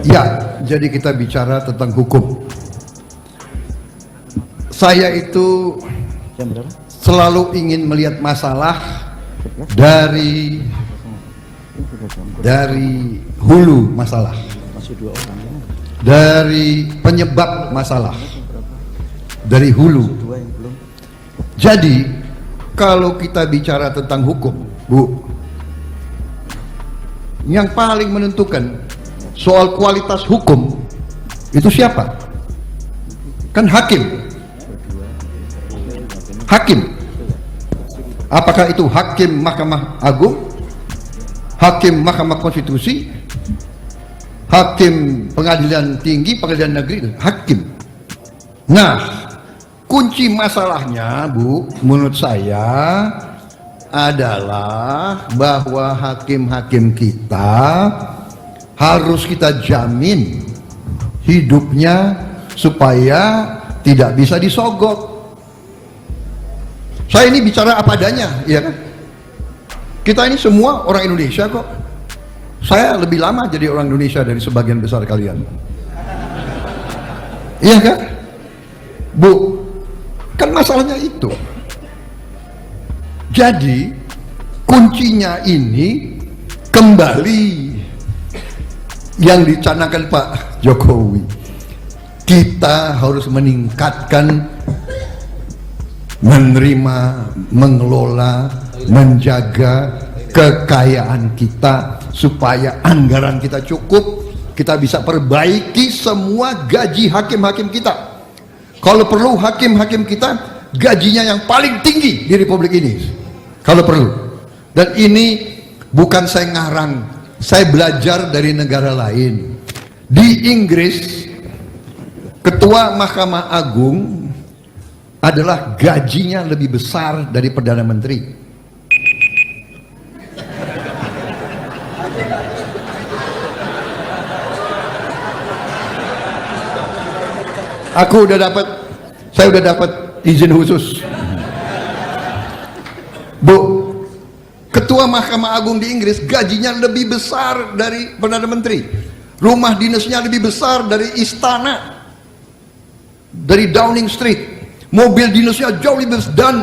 Ya, jadi kita bicara tentang hukum. Saya itu selalu ingin melihat masalah dari hulu masalah, dari penyebab masalah, dari hulu. Jadi kalau kita bicara tentang hukum, Bu, yang paling menentukan soal kualitas hukum itu siapa? Kan hakim. Hakim. Apakah itu hakim Mahkamah Agung, hakim Mahkamah Konstitusi, hakim Pengadilan Tinggi, Pengadilan Negeri, hakim. Nah, kunci masalahnya, Bu, menurut saya adalah bahwa hakim-hakim kita harus kita jamin hidupnya supaya tidak bisa disogok. Saya ini bicara apa adanya, ya kan? Kita ini semua orang Indonesia kok. Saya lebih lama jadi orang Indonesia dari sebagian besar kalian. Iya kan? Bu, kan masalahnya itu. Jadi kuncinya ini kembali yang dicanangkan Pak Jokowi. Kita harus meningkatkan, menerima, mengelola, menjaga kekayaan kita supaya anggaran kita cukup, kita bisa perbaiki semua gaji hakim-hakim kita. Kalau perlu hakim-hakim kita gajinya yang paling tinggi di Republik ini, kalau perlu. Dan ini bukan saya ngarang, saya belajar dari negara lain. Di Inggris, Ketua Mahkamah Agung adalah gajinya lebih besar dari Perdana Menteri. Saya udah dapat izin khusus. Bu, Ketua Mahkamah Agung di Inggris gajinya lebih besar dari Perdana Menteri. Rumah dinasnya lebih besar dari istana, dari Downing Street. Mobil dinasnya jauh lebih besar, dan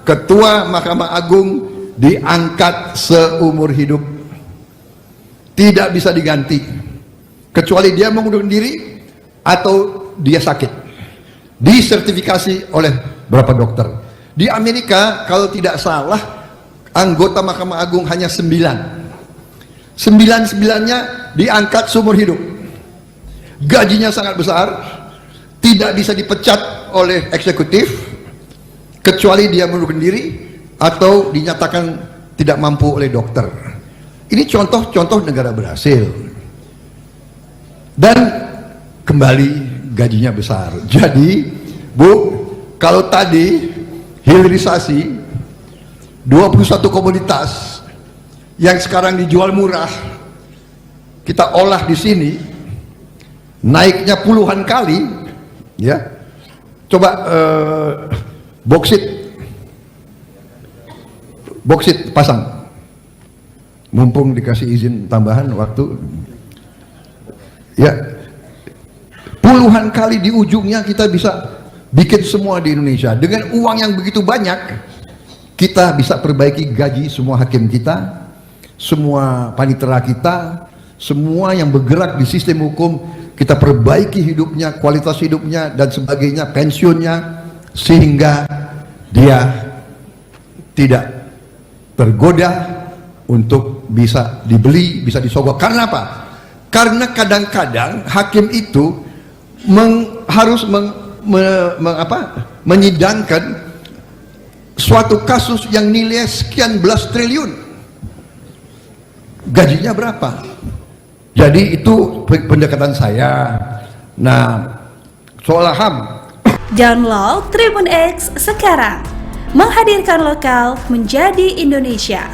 Ketua Mahkamah Agung diangkat seumur hidup, tidak bisa diganti kecuali dia mengundurkan diri atau dia sakit, disertifikasi oleh berapa dokter. Di Amerika kalau tidak salah anggota Mahkamah Agung hanya 9-9-nya diangkat seumur hidup, gajinya sangat besar, tidak bisa dipecat oleh eksekutif kecuali dia mengundurkan diri atau dinyatakan tidak mampu oleh dokter. Ini contoh-contoh negara berhasil. Dan kembali gajinya besar. Jadi, Bu, kalau tadi hilirisasi 21 komoditas yang sekarang dijual murah kita olah di sini, naiknya puluhan kali, ya. Coba boksit pasang, mumpung dikasih izin tambahan waktu, ya. Puluhan kali di ujungnya kita bisa bikin semua di Indonesia dengan uang yang begitu banyak. Kita bisa perbaiki gaji semua hakim kita, semua panitera kita, semua yang bergerak di sistem hukum. Kita perbaiki hidupnya, kualitas hidupnya dan sebagainya, pensiunnya, sehingga dia tidak tergoda untuk bisa dibeli, bisa disogok. Karena apa? Karena kadang-kadang hakim itu harus menyidangkan suatu kasus yang nilai sekian belas triliun. Gajinya berapa? Jadi itu pendekatan saya. Nah, soal HAM. Download Tribun X sekarang, menghadirkan lokal menjadi Indonesia.